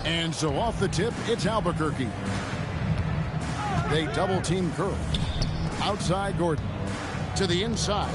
And so off the tip, it's Albuquerque. They double-team Curry. Outside Gordon. To the inside.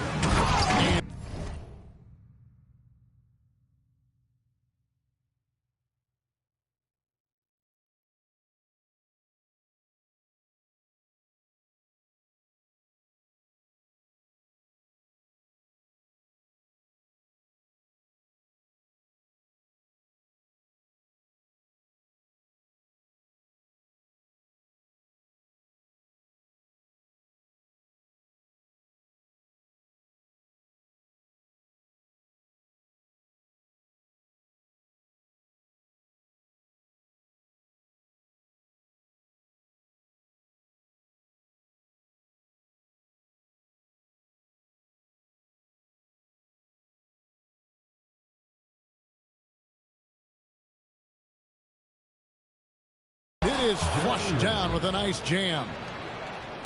And it is flushed down with a nice jam.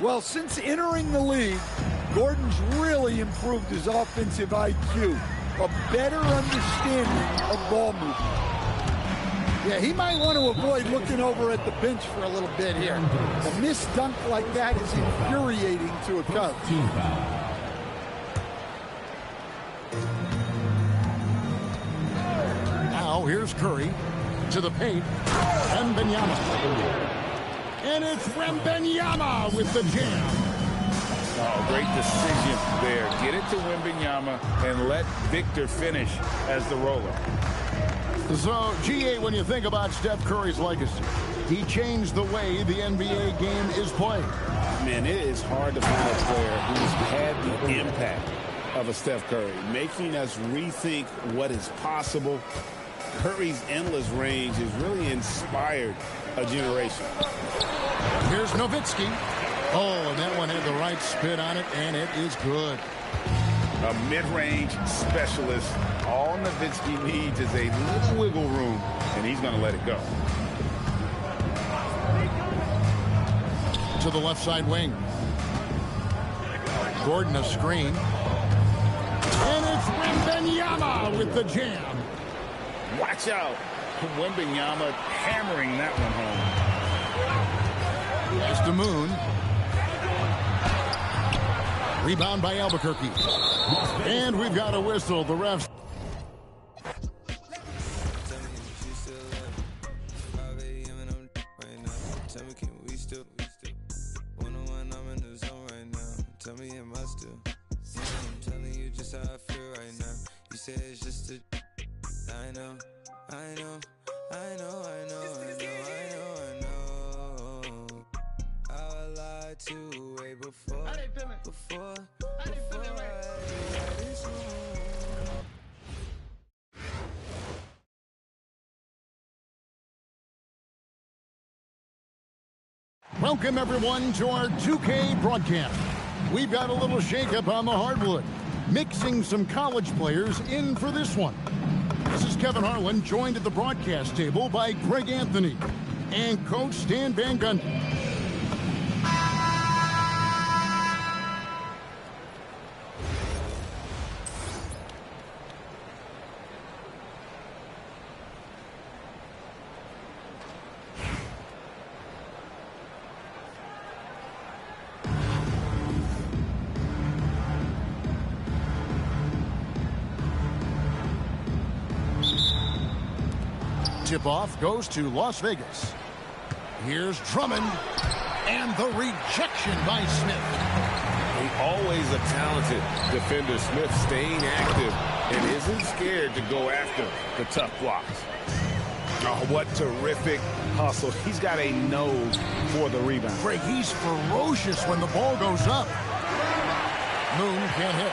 Well, since entering the league, Gordon's really improved his offensive IQ, a better understanding of ball movement. Yeah, he might want to avoid looking over at the bench for a little bit here. A missed dunk like that is infuriating to a coach. Now here's Curry to the paint. Wembanyama. And it's Wembanyama with the jam. Oh, great decision there. Get it to Wembanyama and let Victor finish as the roller. So, GA, when you think about Steph Curry's legacy, he changed the way the NBA game is played. Man, it is hard to find a player who's had the impact of a Steph Curry, making us rethink what is possible. Curry's endless range has really inspired a generation. Here's Nowitzki. Oh, and that one had the right spin on it, and it is good. A mid-range specialist. All Nowitzki needs is a little wiggle room, and he's going to let it go. To the left side wing. Gordon a screen. And it's Wembanyama with the jam. Watch out. Wembanyama hammering that one home. Here's the Moon. Rebound by Albuquerque. And we've got a whistle. The refs. Tell me, am I still? I'm telling you just how I feel right now. You say it's just a. I know. How I lied to way before. Before I did this one. Welcome, everyone, to our 2K broadcast. We've got a little shakeup on the hardwood, mixing some college players in for this one. This is Kevin Harlan, joined at the broadcast table by Greg Anthony and Coach Stan Van Gundy. Tip-off goes to Las Vegas. Here's Drummond, and the rejection by Smith. Always a talented defender, Smith, staying active and isn't scared to go after the tough blocks. Oh, what terrific hustle. He's got a nose for the rebound. Greg, he's ferocious when the ball goes up. Moon can't hit.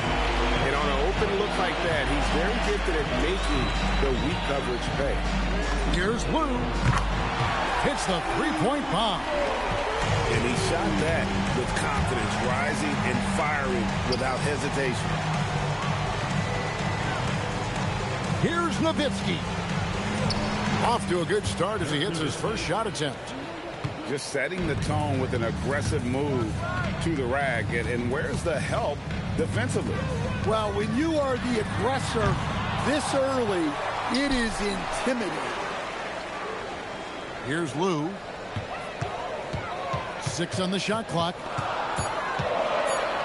And on an open look like that, he's very gifted at making the weak coverage pay. Here's Blue. Hits the three-point bomb. And he shot that with confidence, rising and firing without hesitation. Here's Nowitzki. Off to a good start as he hits his first shot attempt. Just setting the tone with an aggressive move to the rack. And where's the help defensively? Well, when you are the aggressor this early, it is intimidating. Here's Lou. 6 on the shot clock.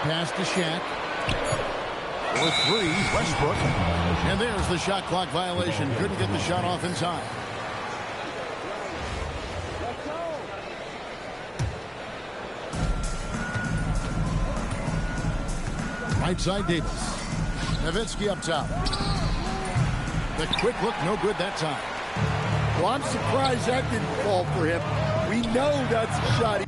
Pass to Shaq. For 3, Westbrook. And there's the shot clock violation. Couldn't get the shot off in time. Right side, Davis. Nowitzki up top. The quick look, no good that time. Well, I'm surprised that didn't fall for him. We know that's a shot he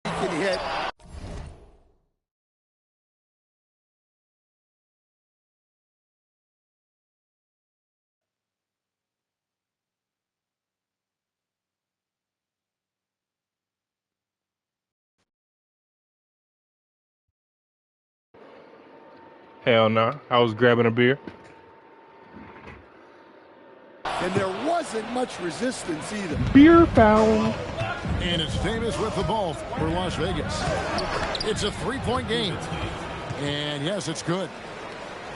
can hit. Hell no. I was grabbing a beer. And there wasn't much resistance either. Beer foul. And it's Davis with the ball for Las Vegas. It's a 3-point game. And yes, it's good.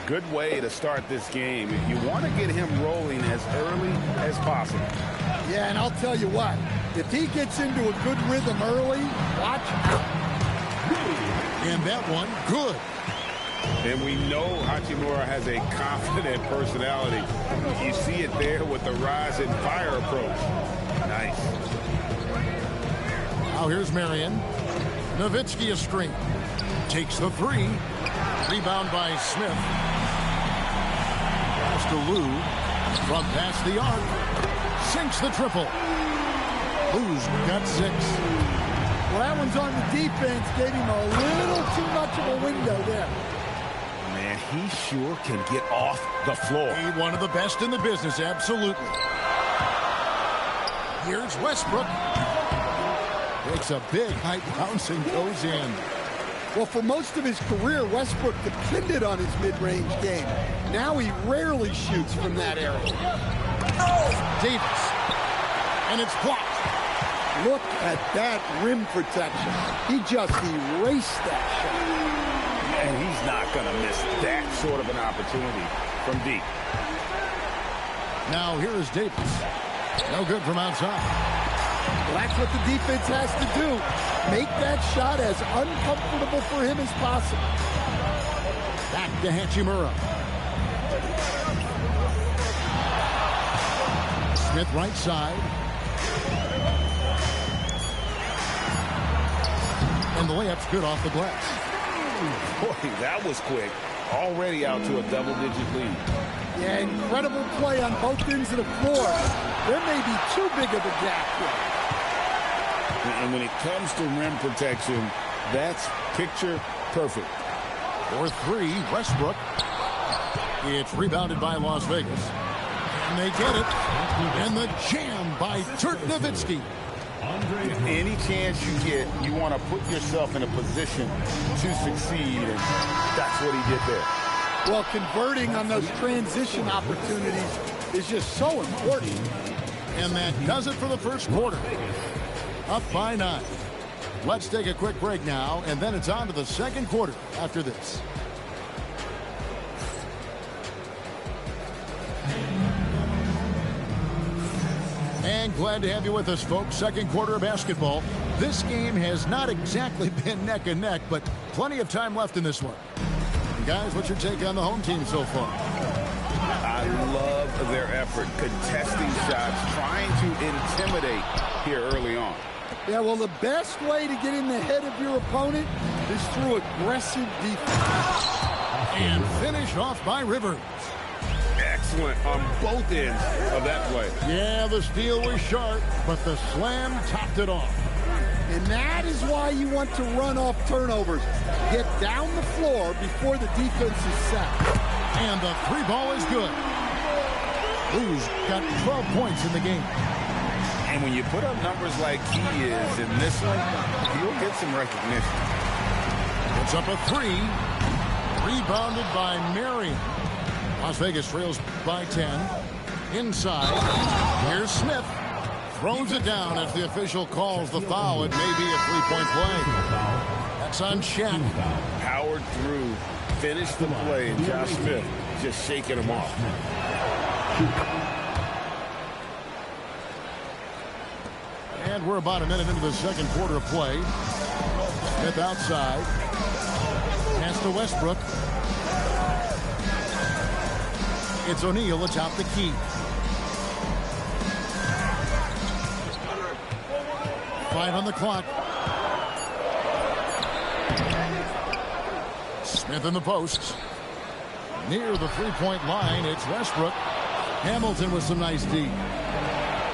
Good way to start this game. You want to get him rolling as early as possible. Yeah, and I'll tell you what. If he gets into a good rhythm early, watch out. And that one, good. And we know Hachimura has a confident personality. You see it there with the rise and fire approach. Nice. Now here's Marion. Nowitzki a screen. Takes the 3. Rebound by Smith. Pass to Lou. From past the arc. Sinks the triple. Lou's got 6. Well, that one's on the defense. Gave him a little too much of a window there. Man, he sure can get off the floor. He's one of the best in the business, absolutely. Here's Westbrook. Takes a big high bounce and goes in. Well, for most of his career, Westbrook depended on his mid-range game. Now he rarely shoots from that area. Oh, Davis. And it's blocked. Look at that rim protection. He just erased that shot. And he's not going to miss that sort of an opportunity from deep. Now here is Davis. No good from outside. Well, that's what the defense has to do. Make that shot as uncomfortable for him as possible. Back to Hachimura. Smith right side. And the layup's good off the glass. Boy, that was quick. Already out to a double-digit lead. Yeah, incredible play on both ends of the floor. There may be too big of a gap here. And when it comes to rim protection, that's picture perfect. For 3, Westbrook. It's rebounded by Las Vegas. And they get it. And the jam by Nowitzki. Any chance you get, you want to put yourself in a position to succeed, and that's what he did there. Well, converting on those transition opportunities is just so important. And that does it for the first quarter. Up by 9. Let's take a quick break now, and then it's on to the second quarter after this. And glad to have you with us, folks. Second quarter of basketball. This game has not exactly been neck and neck, but plenty of time left in this one. And guys, what's your take on the home team so far? I love their effort, contesting shots, trying to intimidate here early on. Yeah, well, the best way to get in the head of your opponent is through aggressive defense. And finished off by Rivers. Excellent on both ends of that play. Yeah, the steal was sharp, but the slam topped it off. And that is why you want to run off turnovers. Get down the floor before the defense is set. And the 3 ball is good. Lou's got 12 points in the game. And when you put up numbers like he is in this one, he'll get some recognition. It's up a 3. Rebounded by Marion. Las Vegas trails by 10. Inside. Here's Smith. Throws it down as the official calls the foul. It may be a 3-point play. That's on Shaq. Powered through, finished the play, and Josh Smith just shaking him off. And we're about a minute into the second quarter of play. Smith outside. Pass to Westbrook. It's O'Neal atop the key. 5 on the clock. Smith in the post. Near the three-point line, it's Westbrook. Hamilton with some nice D.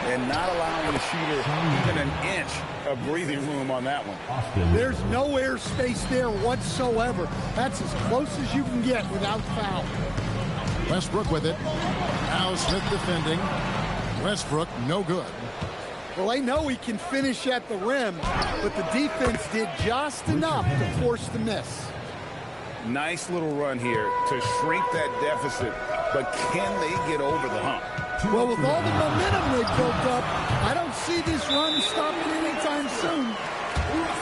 And not allowing the shooter even an inch of breathing room on that one. There's no air space there whatsoever. That's as close as you can get without foul. Westbrook with it. Now Smith defending. Westbrook no good. Well, they know he can finish at the rim, but the defense did just enough to force the miss. Nice little run here to shrink that deficit, but can they get over the hump? Well, with all the momentum they built up, I don't see this run stopping anytime soon.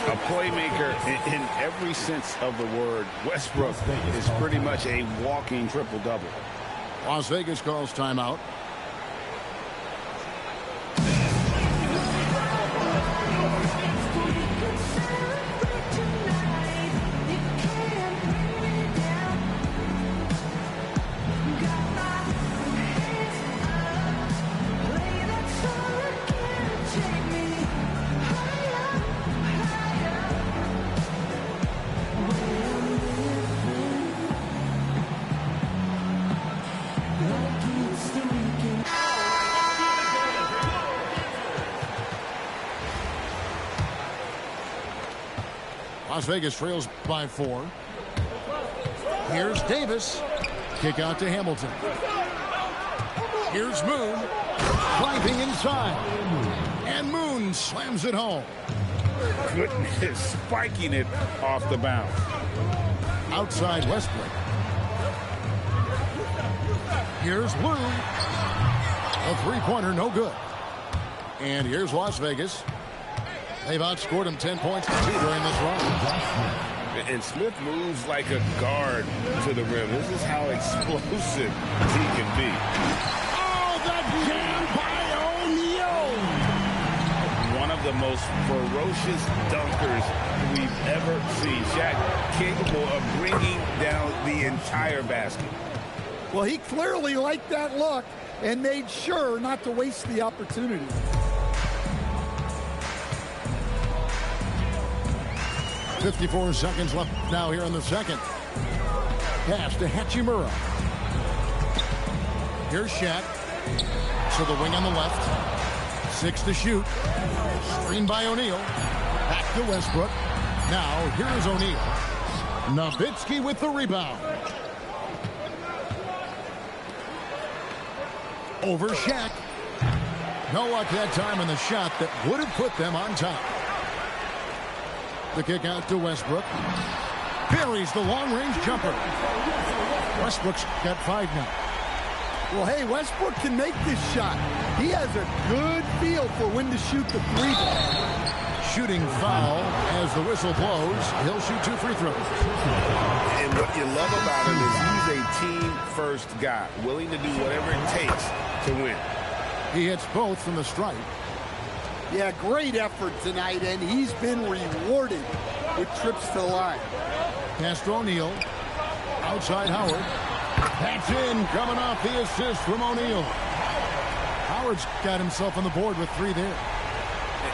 A playmaker in every sense of the word. Westbrook is pretty much a walking triple-double. Las Vegas calls timeout. Las Vegas trails by 4. Here's Davis. Kick out to Hamilton. Here's Moon. Driving inside. And Moon slams it home. Goodness, spiking it off the bounce. Outside Westbrook. Here's Lou. A three-pointer, no good. And here's Las Vegas. They've outscored him 10 points to 2 during this run. And Smith moves like a guard to the rim. This is how explosive he can be. Oh, the jam by O'Neal! One of the most ferocious dunkers we've ever seen. Shaq capable of bringing down the entire basket. Well, he clearly liked that look and made sure not to waste the opportunity. 54 seconds left now here in the second. Pass to Hachimura. Here's Shaq. So the wing on the left. 6 to shoot. Screen by O'Neal. Back to Westbrook. Now here's O'Neal. Nowitzki with the rebound. Over Shaq. No luck that time in the shot that would have put them on top. The kick out to Westbrook. Buries the long-range jumper. Westbrook's got 5 now. Well, hey, Westbrook can make this shot. He has a good feel for when to shoot the 3-ball. Shooting foul as the whistle blows. He'll shoot 2 free throws. And what you love about him is he's a team-first guy, willing to do whatever it takes to win. He hits both from the stripe. Yeah, great effort tonight, and he's been rewarded with trips to the line. Pass to O'Neal. Outside Howard. That's in, coming off the assist from O'Neal. Howard's got himself on the board with 3 there.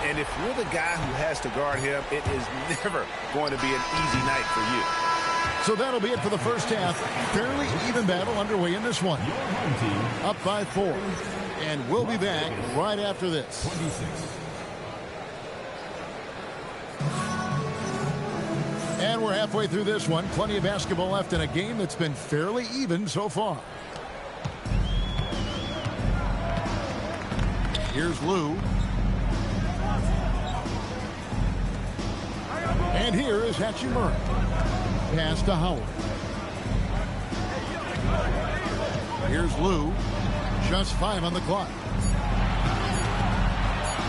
And if you're the guy who has to guard him, it is never going to be an easy night for you. So that'll be it for the first half. Fairly even battle underway in this one. Up by 4. And we'll be back right after this. And we're halfway through this one. Plenty of basketball left in a game that's been fairly even so far. Here's Lou. And here is Hachimura. Pass to Howard. Here's Lou. Just 5 on the clock.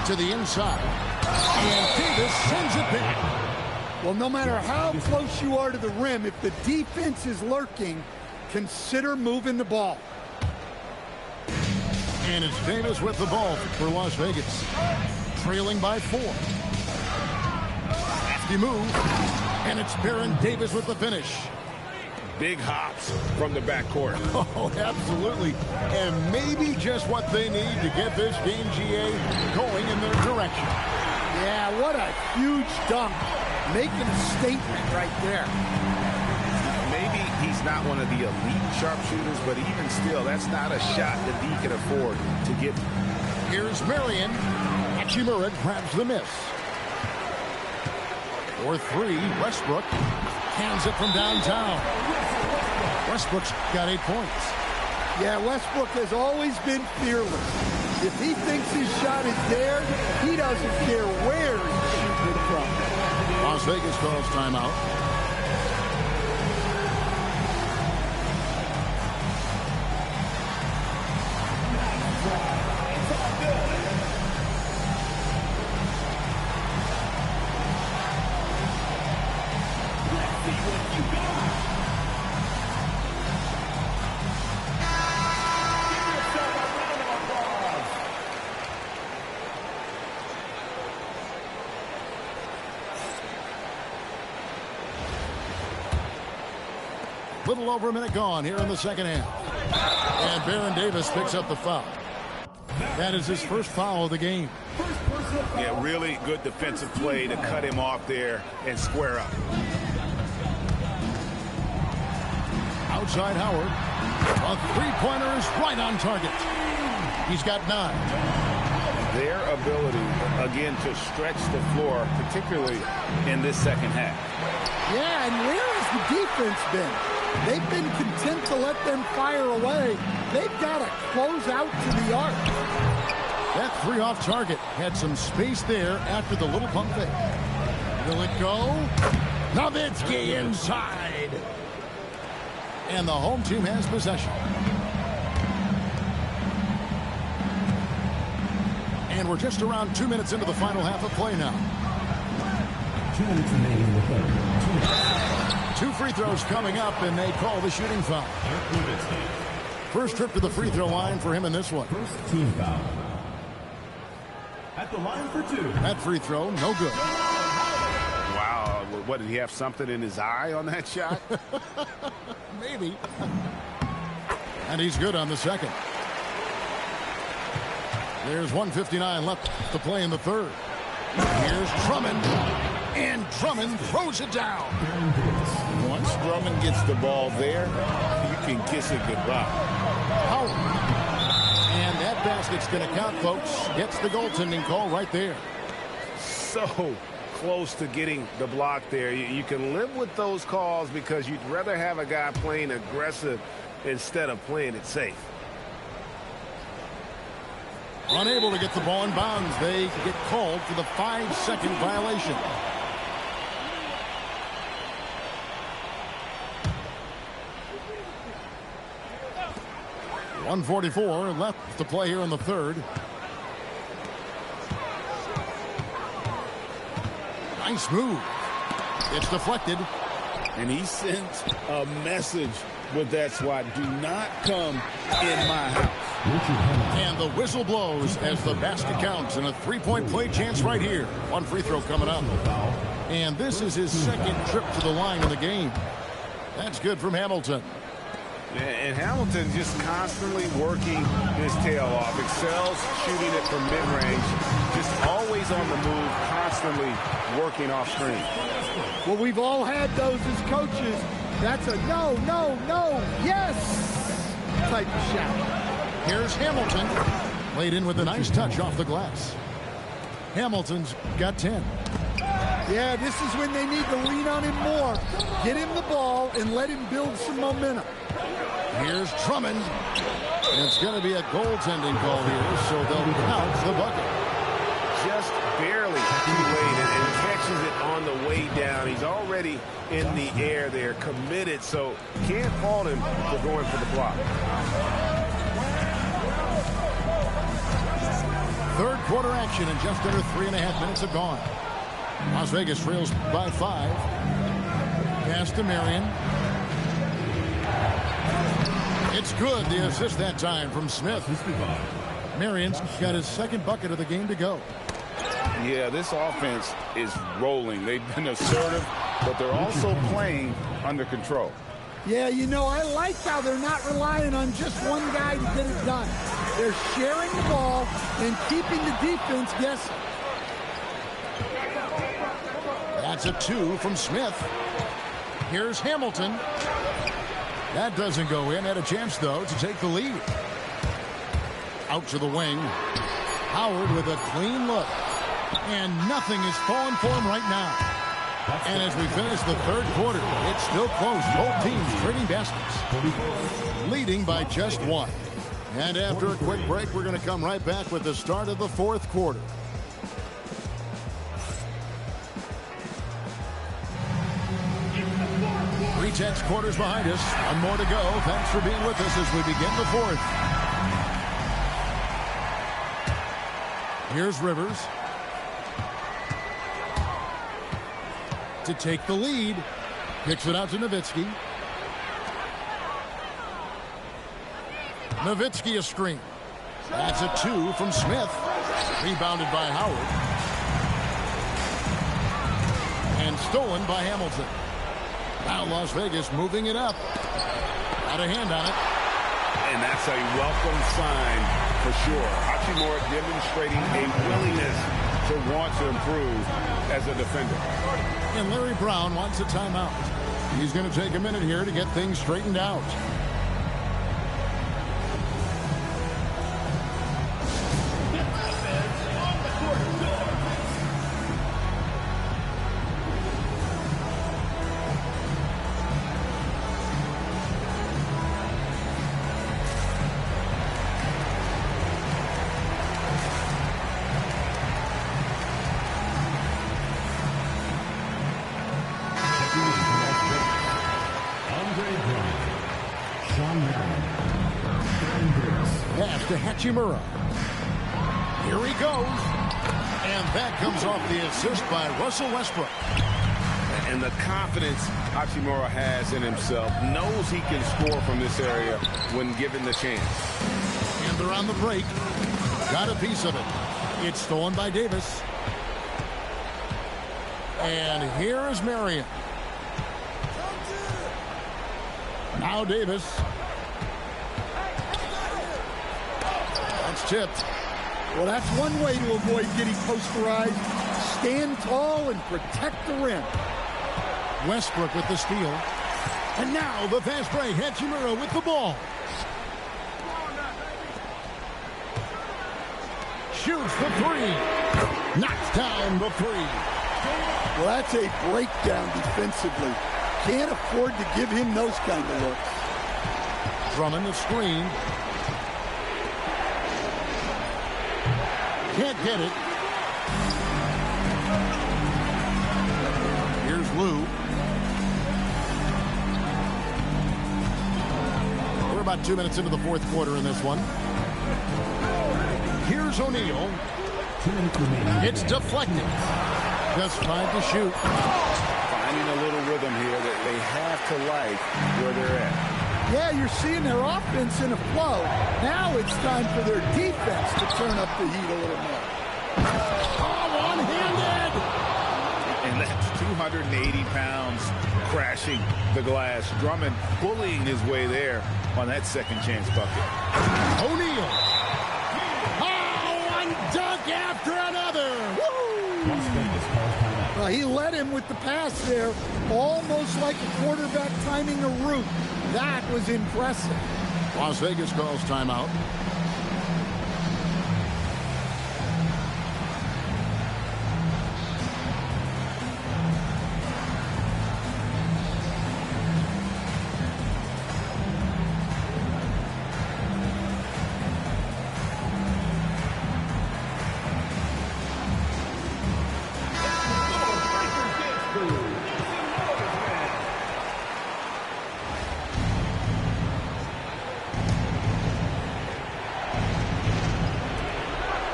To the inside. And Davis sends it back. Well, no matter how close you are to the rim, if the defense is lurking, consider moving the ball. And it's Davis with the ball for Las Vegas. Trailing by 4. Nasty move. And it's Baron Davis with the finish. Big hops from the backcourt. Oh, absolutely. And maybe just what they need to get this game, GA, going in their direction. Yeah, what a huge dunk. Making a statement right there. Maybe he's not one of the elite sharpshooters, but even still, that's not a shot that he can afford to get. Here's Marion. Hachimura grabs the miss. For 3, Westbrook hands it from downtown. Westbrook's got 8 points. Yeah, Westbrook has always been fearless. If he thinks his shot is there, he doesn't care where he's shooting it from. Las Vegas calls timeout. Little over a minute gone here in the second half. And Baron Davis picks up the foul. That is his first foul of the game. Yeah, really good defensive play to cut him off there and square up. Outside Howard. A three-pointer is right on target. He's got 9. Their ability, again, to stretch the floor, particularly in this second half. Yeah, and where has the defense been? They've been content to let them fire away. They've got to close out to the arc. That 3 off target had some space there after the little pump fake. Will it go? Nowitzki inside. And the home team has possession. And we're just around 2 minutes into the final half of play now. 2 minutes remaining in the play. 2 free throws coming up, and they call the shooting foul. First trip to the free throw line for him in this one. First team foul. At the line for 2. That free throw, no good. Wow, what, did he have something in his eye on that shot? Maybe. And he's good on the second. There's 1:59 left to play in the third. Here's Drummond. And Drummond throws it down. Once Drummond gets the ball there, you can kiss it goodbye. Howard. And that basket's going to count, folks. Gets the goaltending call right there. So close to getting the block there. You can live with those calls because you'd rather have a guy playing aggressive instead of playing it safe. Unable to get the ball in bounds. They get called for the 5-second violation. .144 left to play here in the third. Nice move. It's deflected. And he sent a message with that swat. Do not come in my house. And the whistle blows as the basket counts, and a 3-point play chance right here. 1 free throw coming up. And this is his second trip to the line in the game. That's good from Hamilton. And Hamilton just constantly working his tail off. Excels shooting it from mid-range. Just always on the move, constantly working off screen. Well, we've all had those as coaches. That's a no, no, no, yes type of shot. Here's Hamilton. Laid in with a nice touch off the glass. Hamilton's got 10. Yeah, this is when they need to lean on him more. Get him the ball and let him build some momentum. Here's Drummond. And it's going to be a goaltending call here, so they'll count the bucket. Just barely too late and catches it on the way down. He's already in the air there, committed, so can't fault him for going for the block. Third quarter action, and just under 3.5 minutes have gone. Las Vegas trails by 5. Pass to Marion. It's good. The assist that time from Smith. Marion's got his second bucket of the game to go. Yeah, this offense is rolling. They've been assertive, but they're also playing under control. Yeah, you know, I like how they're not relying on just one guy to get it done. They're sharing the ball and keeping the defense guessing. That's a 2 from Smith. Here's Hamilton. That doesn't go in. Had a chance, though, to take the lead. Out to the wing. Howard with a clean look. And nothing is falling for him right now. And as we finish the third quarter, it's still close. Both teams trading baskets. Leading by just 1. And after a quick break, we're going to come right back with the start of the fourth quarter. Three-tenths quarters behind us. One more to go. Thanks for being with us as we begin the fourth. Here's Rivers to take the lead. Kicks it out to Nowitzki. Nowitzki a screen. That's a 2 from Smith. Rebounded by Howard. And stolen by Hamilton. Now Las Vegas moving it up. Got a hand on it. And that's a welcome sign for sure. Hachimura demonstrating a willingness to want to improve as a defender. And Larry Brown wants a timeout. He's going to take a minute here to get things straightened out. Pass to Hachimura. Here he goes. And that comes off the assist by Russell Westbrook. And the confidence Hachimura has in himself, knows he can score from this area when given the chance. And they're on the break. Got a piece of it. It's stolen by Davis. And here is Marion. Now Davis. That's tipped. Well, that's one way to avoid getting posterized. Stand tall and protect the rim. Westbrook with the steal. And now the fast break. Hachimura with the ball. Shoots the 3. Knocks down the 3. Well, that's a breakdown defensively. Can't afford to give him those kind of looks. Drummond the screen. Can't get it. Here's Lou. We're about 2 minutes into the fourth quarter in this one. Here's O'Neal. It's deflected. Just tried to shoot. Finding a little rhythm here that they have to like where they're at. Yeah, you're seeing their offense in a flow. Now it's time for their defense to turn up the heat a little more. Oh, one-handed! And that's 280 pounds crashing the glass. Drummond bullying his way there on that second chance bucket. O'Neal. Oh, one dunk after another. Woo! Well, he led him with the pass there, almost like a quarterback timing a route. That was impressive. Las Vegas calls timeout.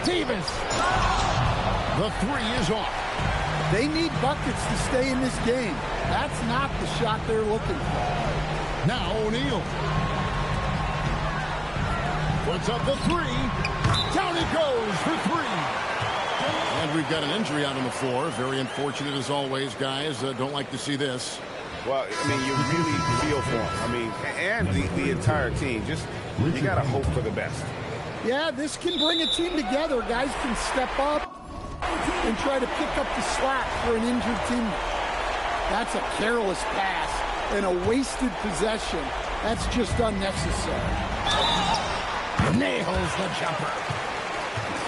Davis. The 3 is off. They need buckets to stay in this game. That's not the shot they're looking for. Now O'Neal. Puts up the three. Down it goes for three. And we've got an injury out on the floor. Very unfortunate as always, guys. Don't like to see this. Well, I mean, you really feel for him. I mean, and the entire team. Just, you got to hope for the best. Yeah, this can bring a team together. Guys can step up and try to pick up the slack for an injured team. That's a careless pass and a wasted possession. That's just unnecessary. Nails the jumper.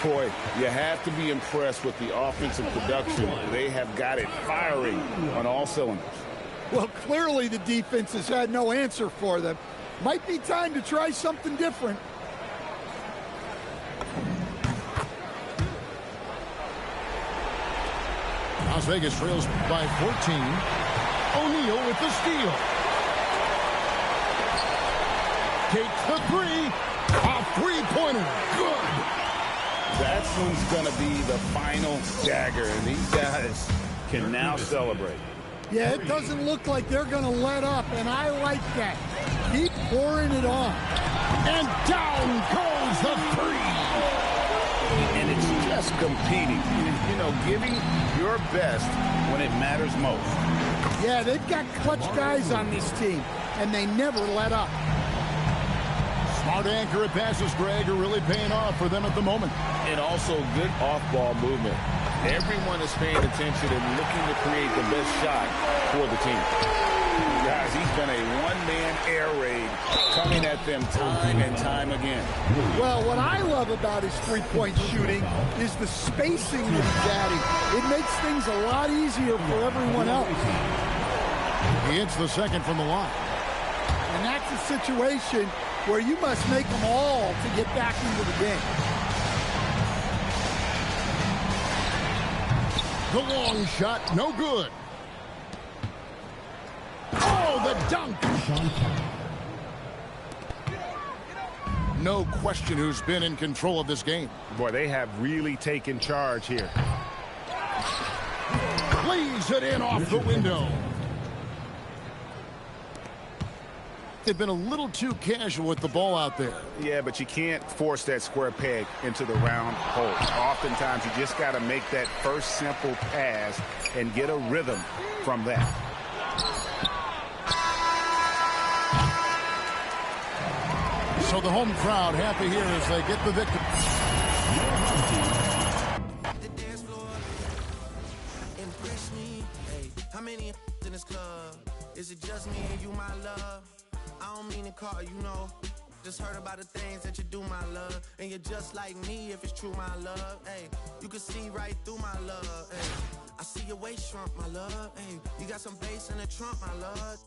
Boy, you have to be impressed with the offensive production. They have got it firing on all cylinders. Well, clearly the defense has had no answer for them. Might be time to try something different. Las Vegas trails by 14. O'Neal with the steal. Takes the three. A three-pointer. Good. That one's going to be the final dagger, and these guys can now celebrate. Yeah, it doesn't look like they're going to let up, and I like that. Keep pouring it on. And down goes the three. And it's just competing, you know, giving your best when it matters most. Yeah, they've got clutch guys on this team, and they never let up. Smart accurate passes, Greg, are really paying off for them at the moment. And also good off-ball movement. Everyone is paying attention and looking to create the best shot for the team. Guys, he's been a one-man air raid coming at them time and time again. Well, what I love about his three-point shooting is the spacing that he's adding. It makes things a lot easier for everyone else. He hits the second from the line. And that's a situation where you must make them all to get back into the game. The long shot, no good. Oh, the dunk. No question who's been in control of this game. Boy, they have really taken charge here. Lays it in off the window. They've been a little too casual with the ball out there. Yeah, but you can't force that square peg into the round hole. Oftentimes, you just got to make that first simple pass and get a rhythm from that. So the home crowd happy here as they get the victory. Impress me. Hey, how many in this club? Is it just me and you, my love? I don't mean to call you, know. Just heard about the things that you do, my love. And you're just like me if it's true, my love. Hey, you can see right through my love. Hey, I see your waist shrunk, my love. Hey, you got some bass in the trunk, my love.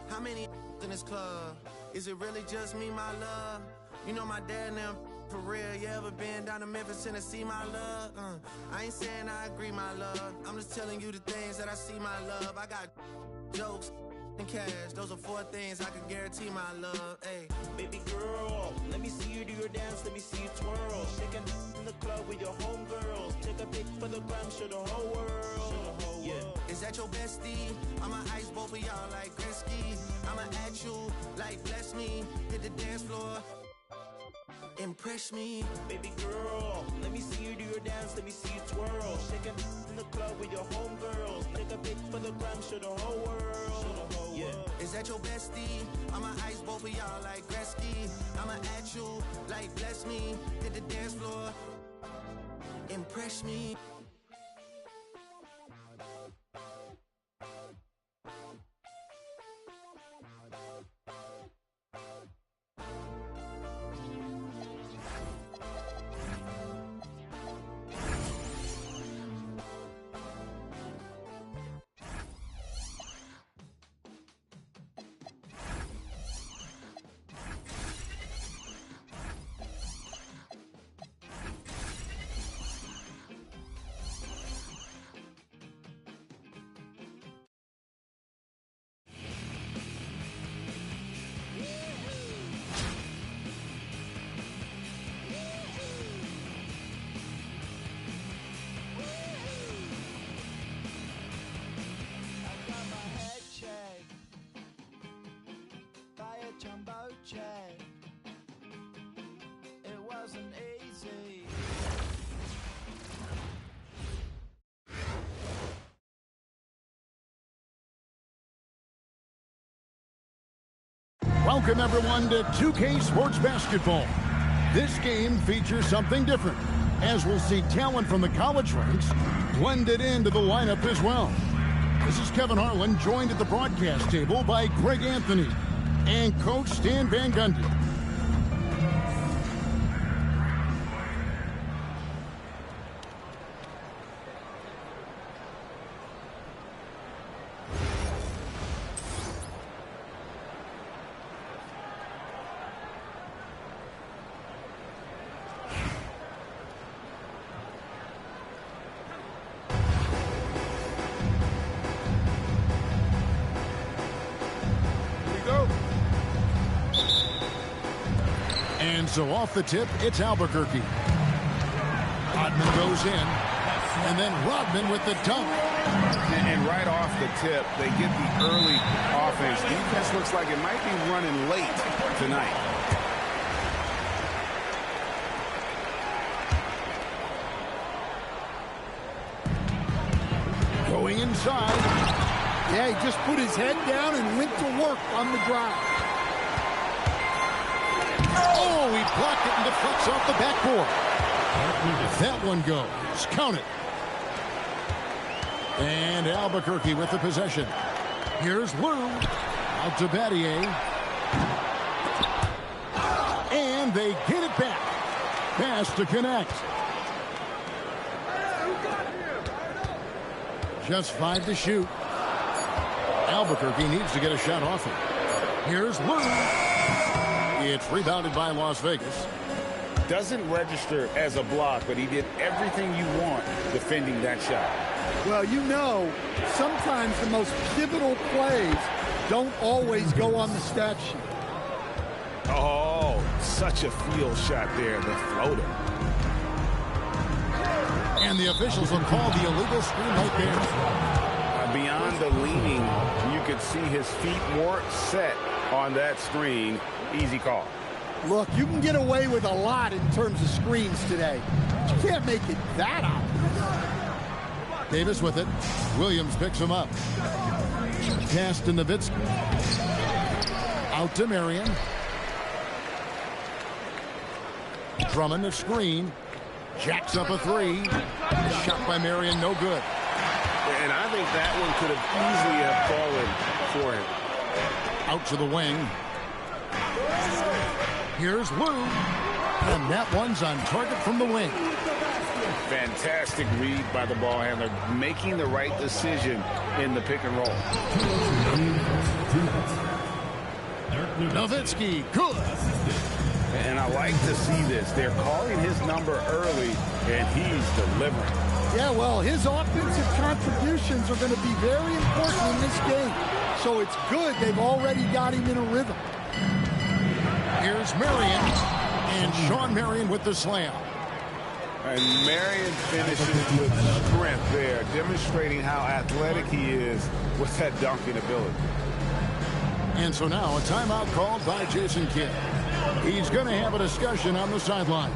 How many in this club? Is it really just me, my love? You know my dad and them for real. You ever been down to Memphis, Tennessee, my love? I ain't saying I agree, my love. I'm just telling you the things that I see, my love. I got jokes and cash. Those are 4 things I can guarantee, my love. Hey, baby girl, let me see you do your dance, let me see you twirl. Shaking in the club with your homegirls. Take a pic for the gram, show the whole world. Yeah. Is that your bestie? I'ma ice both of y'all like Gretzky. I'ma at you like bless me. Hit the dance floor. Impress me. Baby girl, let me see you do your dance, let me see you twirl. Shaking in the club with your homegirls. Take a pic for the gram, show the whole world. Yeah. Is that your bestie? I'ma ice both of y'all like Gretzky. I'ma at you like bless me. Hit the dance floor. Impress me. wasn't easy. Welcome, everyone, to 2K Sports Basketball. This game features something different, as we'll see talent from the college ranks blended into the lineup as well. This is Kevin Harlan, joined at the broadcast table by Greg Anthony and Coach Stan Van Gundy. And so off the tip, it's Albuquerque. Rodman goes in, and then Rodman with the dunk. And right off the tip, they get the early offense. Defense looks like it might be running late tonight. Going inside. Yeah, he just put his head down and went to work on the drive. Oh, he blocked it and deflects off the backboard. That one goes. Count it. And Albuquerque with the possession. Here's Lou. Out to Battier. And they get it back. Pass to connect. Just 5 to shoot. Albuquerque needs to get a shot off it. Here's Lou. It's rebounded by Las Vegas. Doesn't register as a block, but he did everything you want defending that shot. Well, you know, sometimes the most pivotal plays don't always go on the stat sheet. Oh, such a field shot there, the floater. And the officials will call the illegal screen right there. Beyond the leaning, you could see his feet more set on that screen. Easy call. Look, you can get away with a lot in terms of screens today. But you can't make it that obvious. Davis with it. Williams picks him up. Pass to Nowitzki. Out to Marion. Drummond a screen. Jacks up a three. Shot by Marion, no good. And I think that one could have easily have fallen for him. Out to the wing. Here's Lou. And that one's on target from the wing. Fantastic read by the ball handler, making the right decision in the pick and roll. Nowitzki, good. And I like to see this. They're calling his number early, and he's delivering. Yeah, well, his offensive contributions are going to be very important in this game. So it's good they've already got him in a rhythm. Here's Marion. And Sean Marion with the slam. And Marion finishes with strength there, demonstrating how athletic he is with that dunking ability. And so now a timeout called by Jason Kidd. He's going to have a discussion on the sideline.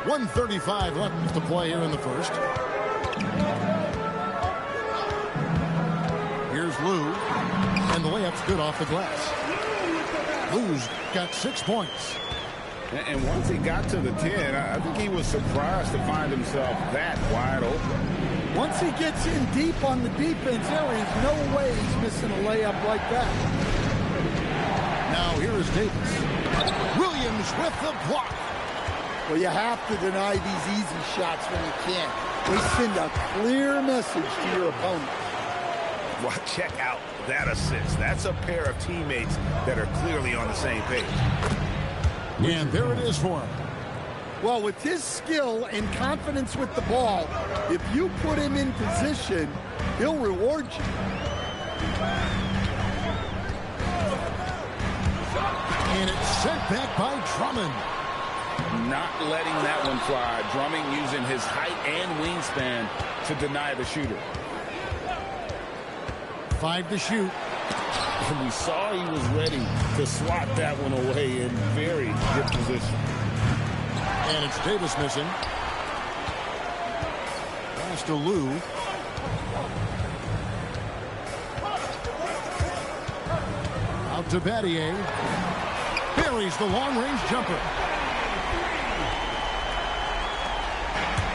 .135 left to play here in the first. Here's Lou. And the layup's good off the glass. Lou's got 6 points. And once he got to the 10, I think he was surprised to find himself that wide open. Once he gets in deep on the defense area, there's no way he's missing a layup like that. Now here is Davis. Williams with the block. Well, you have to deny these easy shots when you can. They send a clear message to your opponent. Well, check out that assist. That's a pair of teammates that are clearly on the same page. And there it is for him. Well, with his skill and confidence with the ball, if you put him in position, he'll reward you. And it's sent back by Drummond. Not letting that one fly. Drummond using his height and wingspan to deny the shooter. 5 to shoot. And we saw he was ready to swat that one away in very good position. And it's Davis missing. Pass to Lou. Out to Battier. Buries the long-range jumper.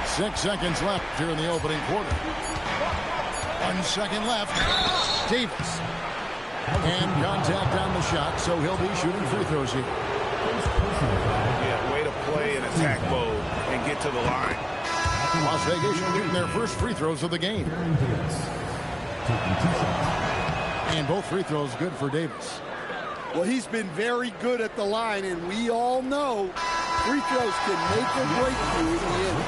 6 seconds left here in the opening quarter. 1 second left. Davis. And contact on the shot, so he'll be shooting free throws here. Yeah, way to play in attack mode and get to the line. Las Vegas shooting their first free throws of the game. And both free throws good for Davis. Well, he's been very good at the line, and we all know free throws can make or break you in the end.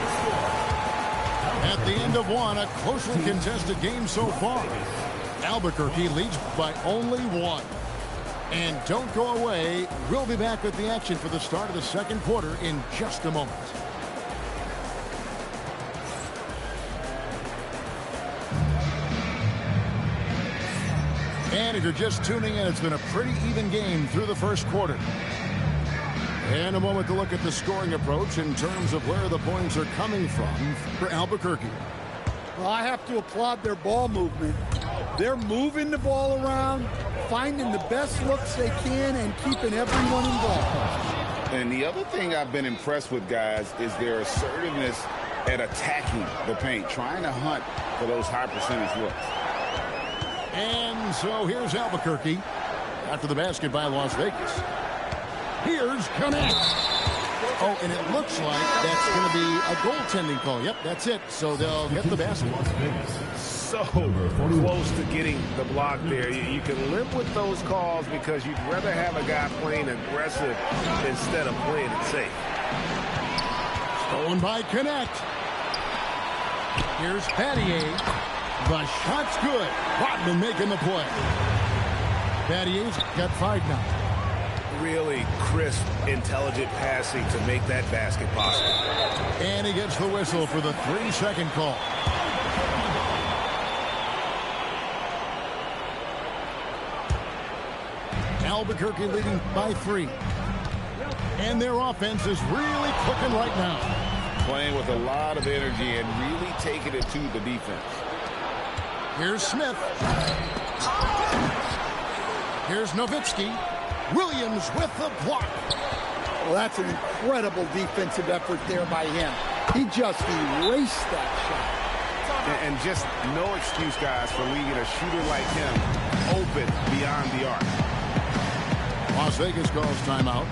At the end of one, a closely contested game so far. Albuquerque leads by only 1. And don't go away. We'll be back with the action for the start of the second quarter in just a moment. And if you're just tuning in, it's been a pretty even game through the first quarter. And a moment to look at the scoring approach in terms of where the points are coming from for Albuquerque. Well, I have to applaud their ball movement. They're moving the ball around, finding the best looks they can, and keeping everyone involved. And the other thing I've been impressed with, guys, is their assertiveness at attacking the paint, trying to hunt for those high percentage looks. And so here's Albuquerque after the basket by Las Vegas. Here's Connect. Oh, and it looks like that's going to be a goaltending call. Yep, that's it. So they'll get the basket. So close to getting the block there. You can live with those calls because you'd rather have a guy playing aggressive instead of playing it safe. Stolen by Connect. Here's Battier. The shot's good. Rodman making the play. Battier's got 5 now. Really crisp, intelligent passing to make that basket possible. And he gets the whistle for the 3-second call. Albuquerque leading by 3. And their offense is really clicking right now. Playing with a lot of energy and really taking it to the defense. Here's Smith. Here's Nowitzki. Williams with the block. Well, that's an incredible defensive effort there by him. He just erased that shot. And just no excuse, guys, for leaving a shooter like him open beyond the arc. Las Vegas calls timeout.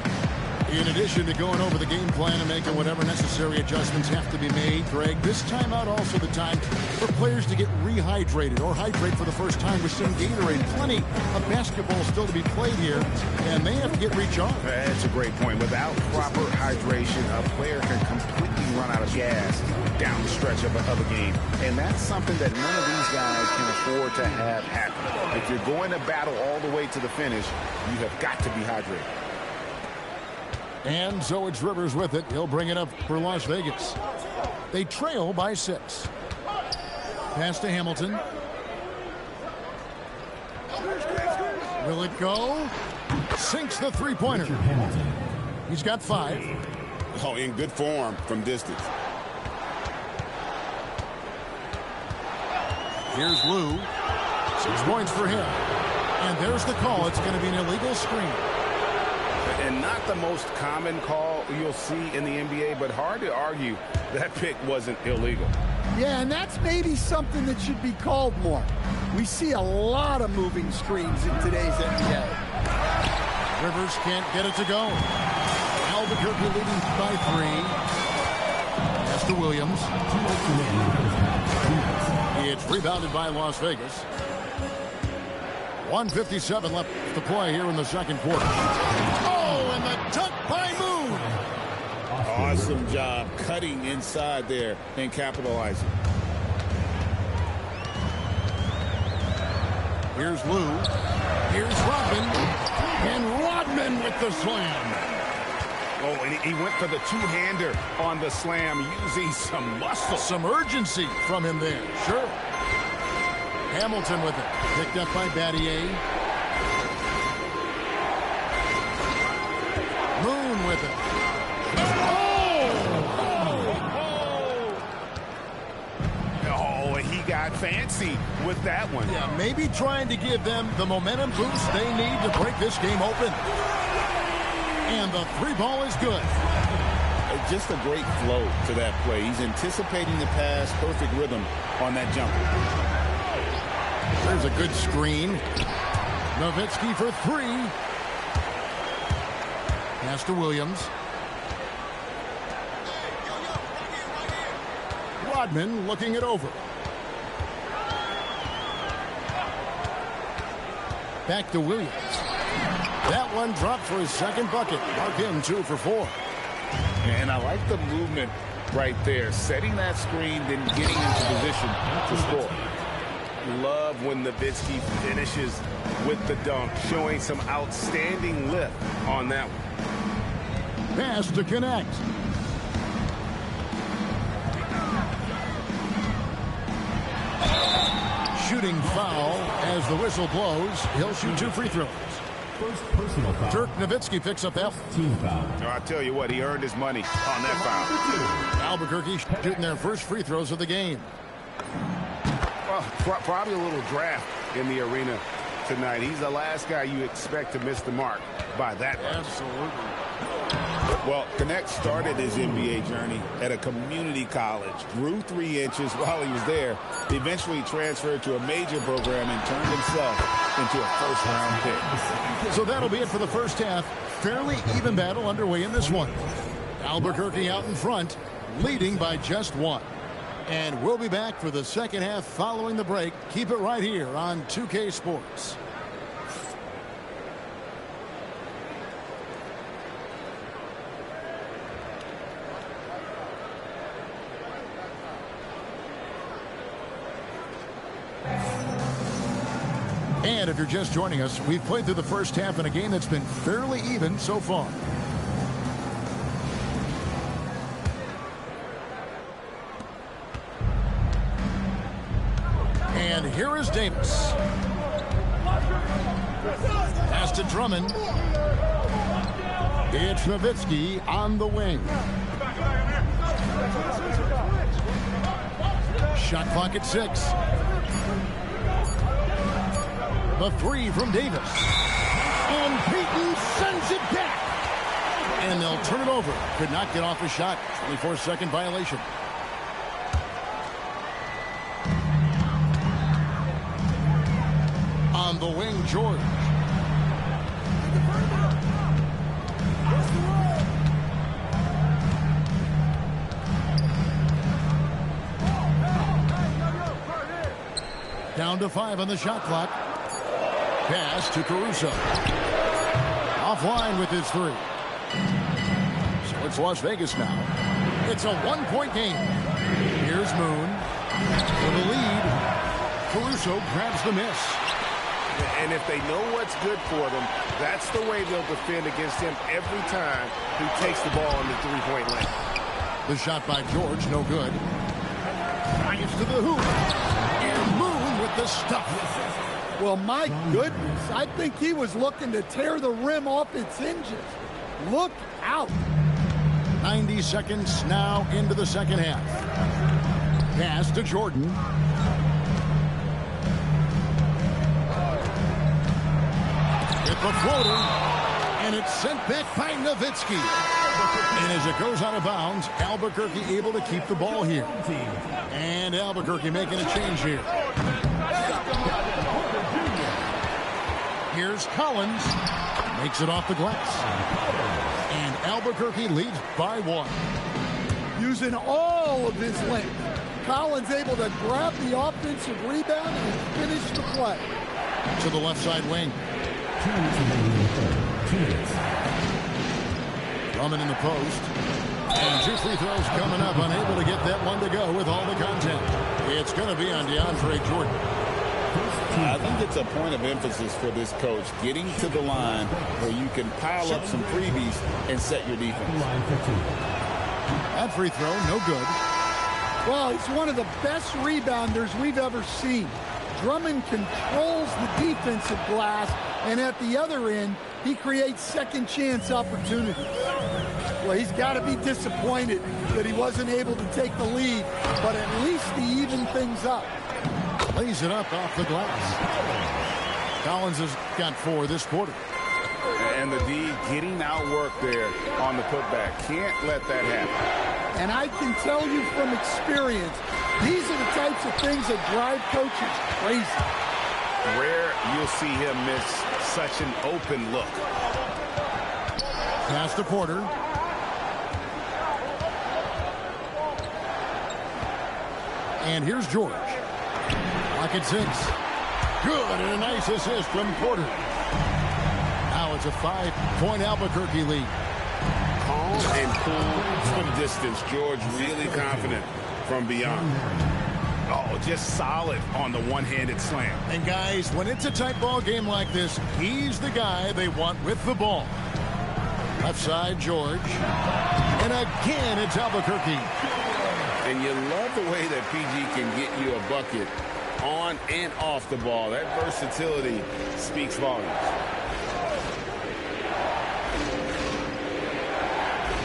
In addition to going over the game plan and making whatever necessary adjustments have to be made, Greg, this timeout also the time for players to get rehydrated or hydrate for the first time with some Gatorade. Plenty of basketball still to be played here, and they have to get recharged. That's a great point. Without proper hydration, a player can completely run out of gas down the stretch of a game. And that's something that none of these guys can afford to have happen. If you're going to battle all the way to the finish, you have got to be hydrated. And so it's Rivers with it. He'll bring it up for Las Vegas. They trail by 6. Pass to Hamilton. Will it go? Sinks the three-pointer. He's got 5. Oh, in good form from distance. Here's Lou. 6 points for him. And there's the call. It's going to be an illegal screen. And not the most common call you'll see in the NBA, but hard to argue that pick wasn't illegal. Yeah, and that's maybe something that should be called more. We see a lot of moving screens in today's NBA. Rivers can't get it to go. Albuquerque leading by 3. Pass to Williams. It's rebounded by Las Vegas. 1:57 left to play here in the second quarter. Oh, and the dunk by Moon. Awesome job cutting inside there and capitalizing. Here's Lou. Here's Rodman. And Rodman with the slam. Oh, and he went for the two-hander on the slam, using some muscle. Some urgency from him there. Sure. Hamilton with it. Picked up by Battier. Moon with it. Oh, he got fancy with that one. Yeah, maybe trying to give them the momentum boost they need to break this game open. And the three ball is good. Just a great flow to that play. He's anticipating the pass, perfect rhythm on that jumper. There's a good screen. Nowitzki for 3. Pass to Williams. Rodman looking it over. Back to Williams. That one dropped for his second bucket. Mark him 2 for 4. And I like the movement right there. Setting that screen, then getting into position to score. Love when Nowitzki finishes with the dunk, showing some outstanding lift on that one. Pass to connect. Shooting foul as the whistle blows. He'll shoot 2 free throws. First personal foul. Dirk Nowitzki picks up that. Team foul. I tell you what, he earned his money on that foul. Albuquerque shooting their first free throws of the game. Well, probably a little draft in the arena tonight. He's the last guy you expect to miss the mark by that much. Absolutely. Well, Connect started his NBA journey at a community college, grew 3 inches while he was there, eventually transferred to a major program and turned himself into a first-round pick. So that'll be it for the first half. Fairly even battle underway in this one. Albuquerque out in front, leading by just 1. And we'll be back for the second half following the break. Keep it right here on 2K Sports. And if you're just joining us, we've played through the first half in a game that's been fairly even so far. And here is Davis. Pass to Drummond. It's Nowitzki on the wing. Shot clock at 6. The 3 from Davis. And Peyton sends it back. And they'll turn it over. Could not get off a shot. 24-second violation. On the wing, George. Down to 5 on the shot clock. Pass to Caruso. Offline with his 3. So it's Las Vegas now. It's a 1-point game. Here's Moon for the lead. Caruso grabs the miss. And if they know what's good for them, that's the way they'll defend against him every time he takes the ball in the three-point lane. The shot by George, no good. Drives to the hoop. And Moon with the stuff. Well, my goodness, I think he was looking to tear the rim off its hinges. Look out. 90 seconds now into the second half. Pass to Jordan. Hit the floater, and it's sent back by Nowitzki. And as it goes out of bounds, Albuquerque able to keep the ball here. And Albuquerque making a change here. Here's Collins. Makes it off the glass. And Albuquerque leads by 1. Using all of his length, Collins able to grab the offensive rebound and finish the play. To the left side wing. 2 minutes remaining in the third. 2 minutes. Drummond in the post. And 2 free throws coming up. Unable to get that one to go with all the content. It's going to be on DeAndre Jordan. I think it's a point of emphasis for this coach, getting to the line where you can pile up some freebies and set your defense. Line for 2. That free throw, no good. Well, he's one of the best rebounders we've ever seen. Drummond controls the defensive glass, and at the other end, he creates second chance opportunities. Well, he's got to be disappointed that he wasn't able to take the lead, but at least he evened things up. Lays it up off the glass. Collins has got 4 this quarter. And the D getting outworked there on the putback. Can't let that happen. And I can tell you from experience, these are the types of things that drive coaches crazy. Rare you'll see him miss such an open look. Pass to Porter. And here's George. Lock at 6. Good, and a nice assist from Porter. Now it's a 5-point Albuquerque lead. Calm and cool from distance. George really confident from beyond. Oh, just solid on the one-handed slam. And guys, when it's a tight ball game like this, he's the guy they want with the ball. Left side, George. And again, it's Albuquerque. And you love the way that PG can get you a bucket on and off the ball. That versatility speaks volumes.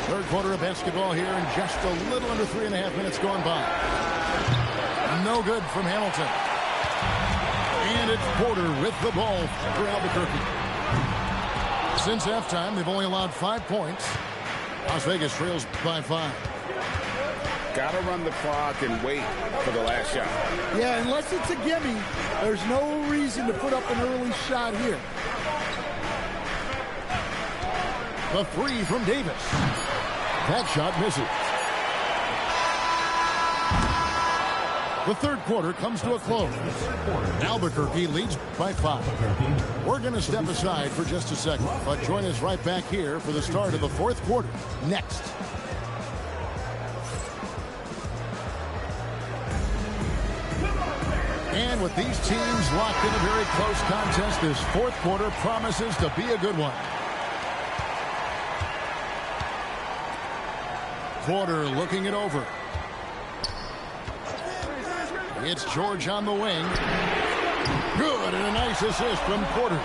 Third quarter of basketball here, and just a little under 3.5 minutes gone by. No good from Hamilton. And it's Porter with the ball for Albuquerque. Since halftime, they've only allowed 5 points. Las Vegas trails by 5. Got to run the clock and wait for the last shot. Yeah, unless it's a gimme, there's no reason to put up an early shot here. The 3 from Davis. That shot misses. The third quarter comes to a close. Albuquerque leads by 5. We're going to step aside for just a second, but join us right back here for the start of the fourth quarter next. And with these teams locked in a very close contest, this fourth quarter promises to be a good one. Porter looking it over. It's George on the wing. Good, and a nice assist from Porter.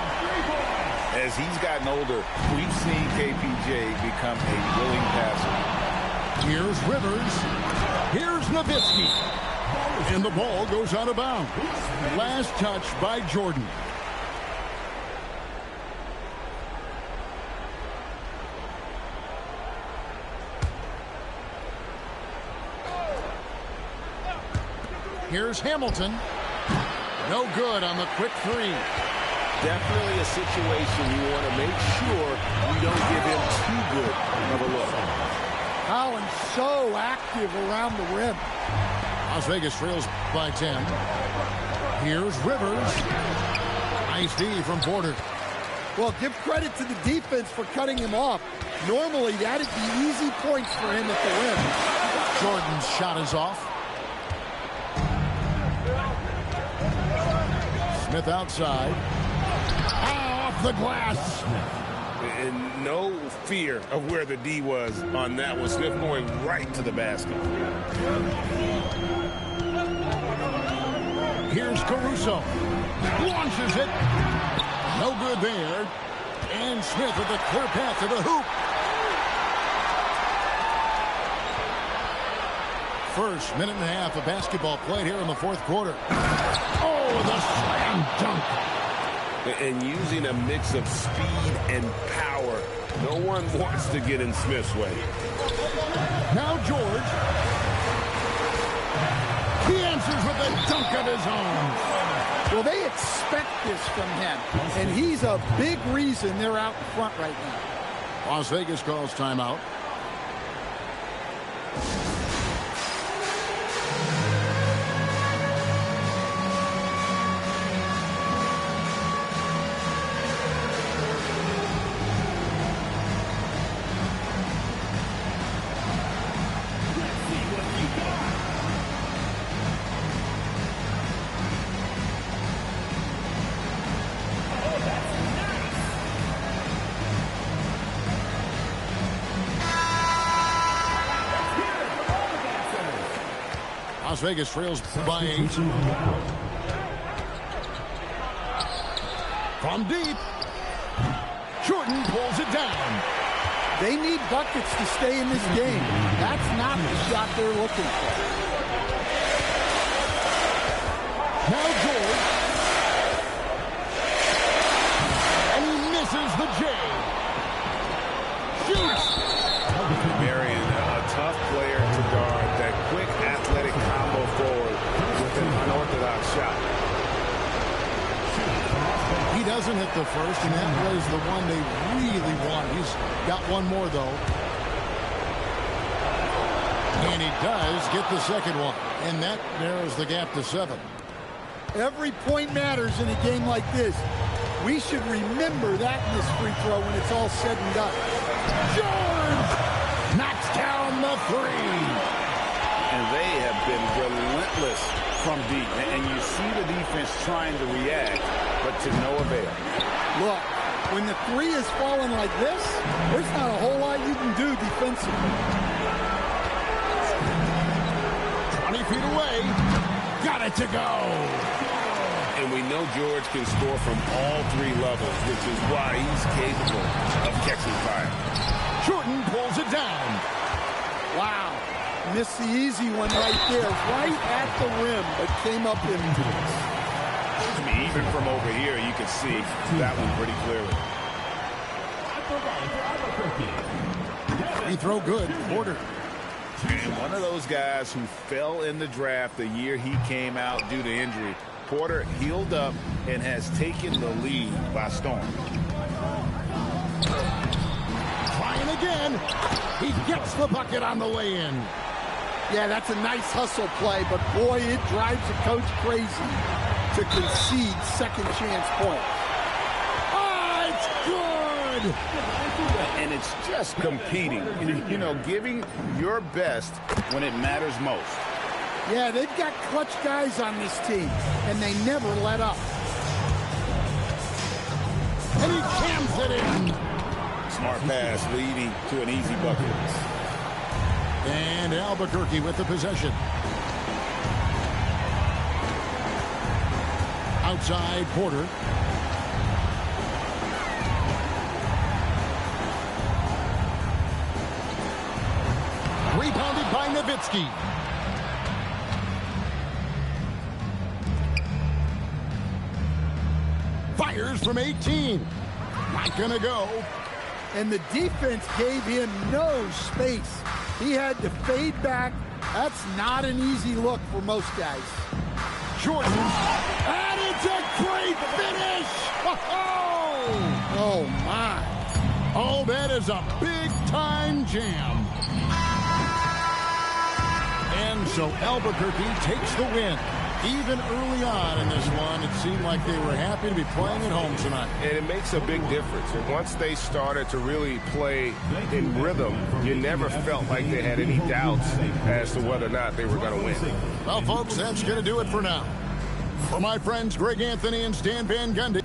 As he's gotten older, we've seen KPJ become a willing passer. Here's Rivers. Here's Nowitzki. And the ball goes out of bounds. Last touch by Jordan. Here's Hamilton. No good on the quick 3. Definitely a situation you want to make sure you don't give him too good of a look. Collins so active around the rim. Las Vegas trails by 10. Here's Rivers. Nice D from Porter. Well, give credit to the defense for cutting him off. Normally, that'd be easy points for him at the rim. Jordan's shot is off. Smith outside. Off the glass. And no fear of where the D was on that one. Smith going right to the basket. Here's Caruso. Launches it. No good there. And Smith with a clear path to the hoop. First minute and a half of basketball played here in the fourth quarter. Oh, the slam dunk. And using a mix of speed and power. No one wants to get in Smith's way. Now George. He answers with a dunk of his own. Well, they expect this from him, and he's a big reason they're out in front right now. Las Vegas calls timeout. Las Vegas trails by 8. From deep. Jordan pulls it down. They need buckets to stay in this game. That's not the shot they're looking for. Now George. And he misses the J. Shoots. Marion, a tough player to guard. That quick athletic combo forward with an unorthodox shot. He doesn't hit the first, and that was the one they really wanted. He's got one more, though. And he does get the second one, and that narrows the gap to 7. Every point matters in a game like this. We should remember that in this free throw when it's all said and done. George knocks down the 3. And they have been relentless from deep. And you see the defense trying to react, but to no avail. Look, when the 3 is falling like this, there's not a whole lot you can do defensively. 20 feet away. Got it to go. And we know George can score from all 3 levels, which is why he's capable of catching fire. Jordan pulls it down. Wow. Missed the easy one right there, right at the rim, but came up empty. I mean, even from over here, you can see that one pretty clearly. Free throw good. Porter. And one of those guys who fell in the draft the year he came out due to injury. Porter healed up and has taken the lead by storm. Trying again. He gets the bucket on the way in. Yeah, that's a nice hustle play, but boy, it drives a coach crazy to concede second chance points. Oh, it's good! And it's just competing, you know, giving your best when it matters most. Yeah, they've got clutch guys on this team, and they never let up. And he cams it in. Smart pass leading to an easy bucket. And Albuquerque with the possession. Outside Porter. Rebounded by Nowitzki. Fires from 18. Not gonna go. And the defense gave him no space. He had to fade back. That's not an easy look for most guys. Jordan. And it's a great finish! Oh, my. Oh, that is a big-time jam. And so Albuquerque takes the win. Even early on in this one, it seemed like they were happy to be playing at home tonight. And it makes a big difference. And once they started to really play in rhythm, you never felt like they had any doubts as to whether or not they were going to win. Well, folks, that's going to do it for now. For my friends Greg Anthony and Stan Van Gundy.